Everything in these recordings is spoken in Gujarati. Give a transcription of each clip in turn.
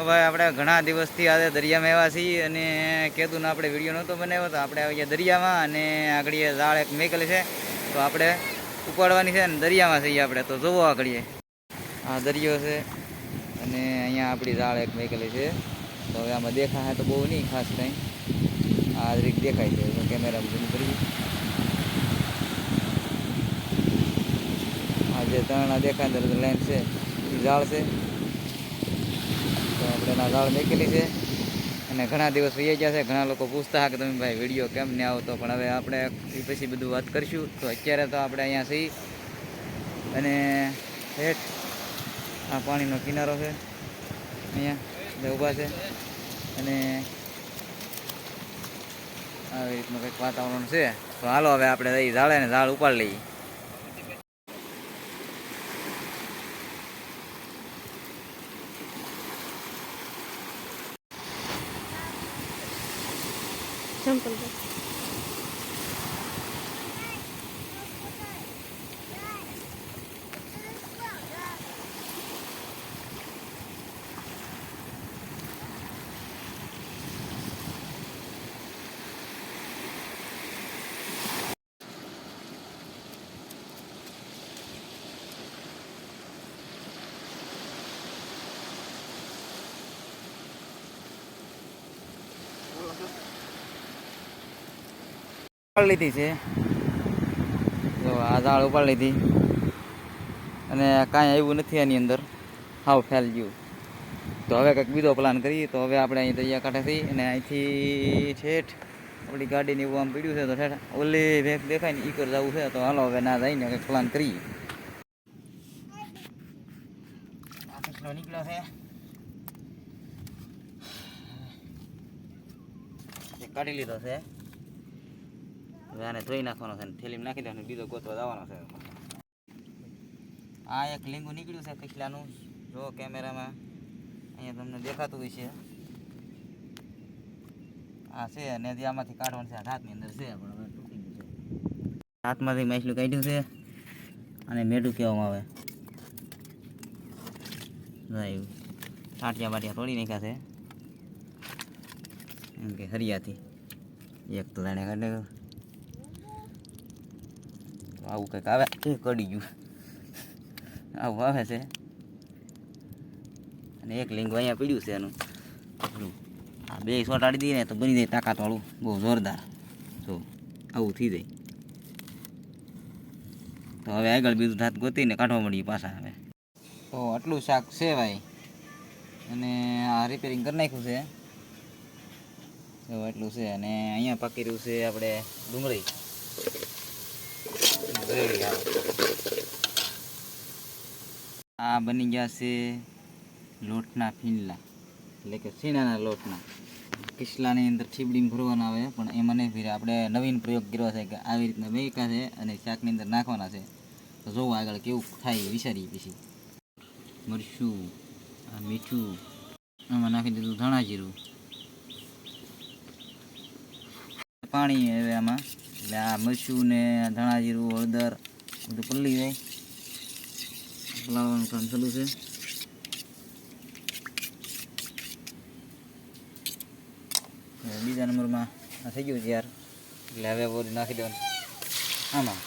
ભાઈ આપણે ઘણા દિવસથી આજે દરિયામાં આવ્યા છીએ અને કીધું ને આપણે વિડીયો નહોતો બનાવ્યો તો આપણે આવી ગયા દરિયામાં અને આગળ ઝાડ એક મેકેલી છે તો આપણે ઉપાડવાની છે ને દરિયામાં છીએ આપણે તો જોવો આગળ આ દરિયો છે અને અહીંયા આપણી ઝાડ એક મેકેલી છે તો હવે આમાં દેખાય તો બહુ નહીં ખાસ કંઈ આ રીત દેખાય છે તો કેમેરામાં ઝૂમ કરીએ આ જે તણા દેખાય અંદર લાઈન છે એ ઝાડ છે તો આપણે એના ઝાડ મેકેલી છે અને ઘણા દિવસ વહી ગયા છે ઘણા લોકો પૂછતા હા કે તમે ભાઈ વિડીયો કેમ નહીં આવતો પણ હવે આપણે એ પછી બધું વાત કરીશું તો અત્યારે તો આપણે અહીંયા છીએ અને હેઠ આ પાણીનો કિનારો છે અહીંયા બધા ઊભા છે અને આવી રીતનું કંઈક વાતાવરણ છે તો હાલો હવે આપણે એ ઝાડે ને ઝાડ ઉપાડી લઈએ Simple. લીધી છે તો આ ઝાડ ઉપાડી લીધી અને કાંઈ આવ્યું નથી એની અંદર હાવ ફેલ ગયું તો હવે કંઈક બીજો પ્લાન કરીએ તો હવે આપણે અહીં દરિયા કાંઠે થઈ અને અહીંથી ઠેઠ આપણી ગાડીને એવું આમ પીડ્યું છે તો ઠેઠ ઓલી ભેગ દેખાય ને ઈકર જવું છે તો હાલો હવે ના જઈને કંઈક પ્લાન કરીએ આ કેટલો નીકળ્યો છે કાઢી લીધો છે આને ધોઈ નાખવાનો છે ને થેલીમાં નાખી દેવાનું બીજો ગોતવા જવાનો છે આ એક લીંબુ નીકળ્યું છે કચલાનું જો કેમેરામાં અહીંયા તમને દેખાતું હોય છે આ છે અને આમાંથી કાઢવાનું છે હાથની અંદર છે પણ હવે તૂટી ગયું છે હાથમાંથી માછલું કાઢ્યું છે અને મેઢું કહેવામાં આવે એવું ટાંટિયા બાટિયા તોડી નાખ્યા છે એમ કે હરિયાથી એક તો જાણે કાઢે આવું કંઈક આવે એ કડી ગયું આવું આવે છે અને એક લીંગ અહીંયા પીડ્યું છે એનું આ બે સોટાડી દઈએ ને તો બની જાય તાકાતવાળું બહુ જોરદાર જો આવું થઈ જાય તો હવે આગળ બીજું ધાત ગોતીને કાઢવા મળીએ પાછા હવે તો આટલું શાક છે ભાઈ અને આ રિપેરિંગ કરી નાખ્યું છે તો એટલું છે અને અહીંયા પાકી રહ્યું છે આપણે ડુંગળી આ બની ગયા છે લોટના ફીંડલા એટલે કે સીણાના લોટના કિસલાની અંદર છીબડીમાં ભરવાના આવે પણ એમાં નહીં ફીરે આપણે નવીન પ્રયોગ કર્યો છે કે આવી રીતના મેકા છે અને શાકની અંદર નાખવાના છે તો જોવો આગળ કેવું થાય વિચારીએ પછી મરચું આ મીઠું આમાં નાખી દીધું ધાણા જીરું પાણી હવે આમાં એટલે આ મરચું ને ધાણા જીરું હળદર બધું પલળી જાય પલાળવાનું કામ ચાલુ છે બીજા નંબરમાં આ થઈ ગયું છે યાર એટલે હવે બધું નાખી દેવાનું આમાં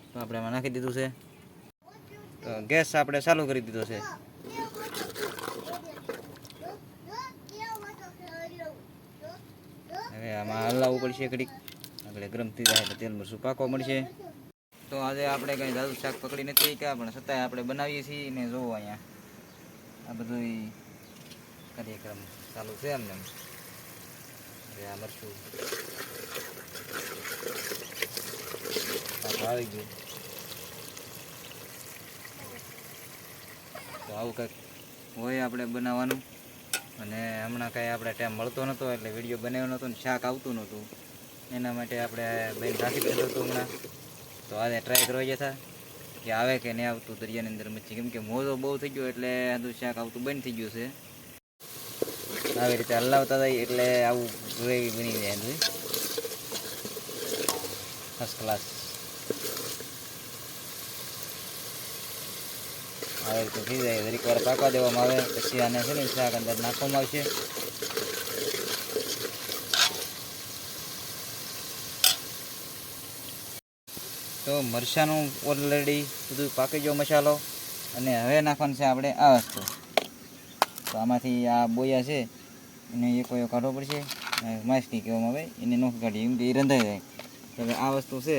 તો આપણે આમાં નાખી દીધું છે તો ગેસ આપણે ચાલુ કરી દીધો છે હવે આમાં હલાવવું પડશે ઘડીક આગળ ગરમ થઈ જાય એટલે તેલ મરચું પાકવા મળશે તો આજે આપણે કંઈ જાદુ શાક પકડી નથી કે પણ છતાંય આપણે બનાવીએ છીએ ને જોવો અહીંયા આ બધું કાર્યક્રમ ચાલુ છે એમને હવે આ મરચું આવી ગયું તો આવું કંઈક હોય આપણે બનાવવાનું અને હમણાં કાંઈ આપણે ટાઈમ મળતો નહોતો એટલે વિડીયો બનાવ્યો નહોતો ને શાક આવતું નહોતું એના માટે આપણે બેન રાખી દીધું હતું હમણાં તો આજે ટ્રાય કરવા જતા કે આવે કે નહીં આવતું દરિયાની અંદર મચ્છી કેમ કે મોજો બહુ થઈ ગયો એટલે આદું શાક આવતું બંધ થઈ ગયું છે આવી રીતે હલાવતા જાય એટલે આવું ગ્રેવી બની જાય ફર્સ્ટ ક્લાસ આવી રીતે થઈ જાય દરેક વાર પાકવા દેવામાં આવે પછી આને છે ને શાક અંદર નાખવામાં આવશે. તો મરચાંનું ઓલરેડી બધું પાકી ગયો મસાલો અને હવે નાખવાનું છે આપણે આ વસ્તુ. તો આમાંથી આ બોયા છે એને એક કોઈ કાઢવો પડશે, માસ્કી કહેવામાં આવે, એને નોખ કાઢી એમ કે એ રંધાઈ જાય. તો હવે આ વસ્તુ છે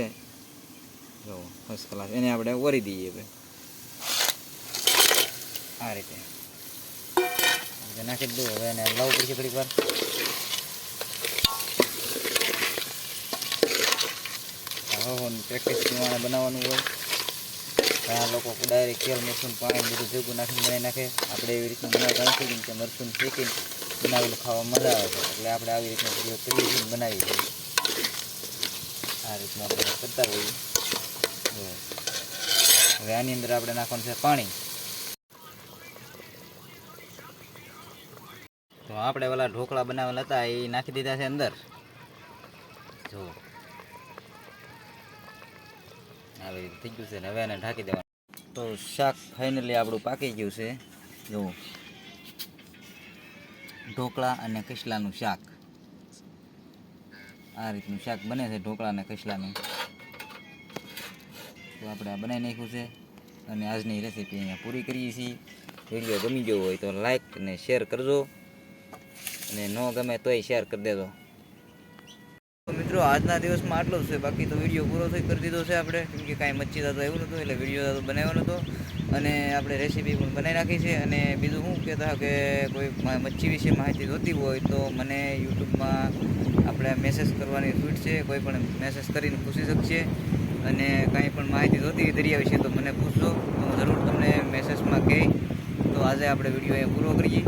જો ફર્સ્ટ ક્લાસ, એને આપણે ઓરી દઈએ હવે આ રીતે નાખી જ દઉં. હવે એને લાવવું પડશે ઘડીક વાર. પ્રેક્ટિસ પ્રમાણે બનાવવાનું હોય. ઘણા લોકો ડાયરેક્ટ તેલ મરચું પાણી બધું ભેગું નાખીને બનાવી નાખે. આપણે એવી રીતનું બનાવતા નથી, કેમ કે મરચું શેકીને બનાવેલું ખાવા મજા આવે છે, એટલે આપણે આવી રીતનો પ્રયોગ કરીએ છીએ, બનાવી છીએ. આ રીતના આપણે કરતા હોઈએ. હવે આની અંદર આપણે નાખવાનું છે પાણી. તો આપણે ઓલા ઢોકળા બનાવેલા હતા એ નાખી દીધા છે અંદર. જો આવી રીતે થઈ ગયું છે ને હવે એને ઢાંકી દેવાનું. તો શાક ફાઇનલી આપણું પાકી ગયું છે. જો ઢોકળા અને કસલાનું શાક, આ રીતનું શાક બને છે ઢોકળા અને કસલાનું. તો આપણે આ બનાવી નાખ્યું છે અને આજની રેસીપી અહીંયા પૂરી કરીએ છીએ. વિડીયો ગમી ગયો હોય તો લાઈક અને શેર કરજો, અને ન ગમે તોય શેર કરી દેજો. મિત્રો આજના દિવસમાં આટલો જ છે, બાકી તો વિડીયો પૂરો થઈ કરી દીધો છે આપણે, કેમ કે કાંઈ મચ્છી દાદો એવું નહોતું એટલે વિડીયો દાદો બનાવ્યો નહોતો. અને આપણે રેસીપી પણ બનાવી નાખી છે. અને બીજું શું કહેતા કે કોઈ મચ્છી વિશે માહિતી જોતી હોય તો મને યુટ્યુબમાં આપણે મેસેજ કરવાની છૂટ છે, કોઈ પણ મેસેજ કરીને પૂછી શકશે. અને કાંઈ પણ માહિતી જોતી હોય દરિયા વિશે તો મને પૂછજો, તો હું જરૂર તમને મેસેજમાં કહી. તો આજે આપણે વિડીયો અહીંયા પૂરો કરીએ.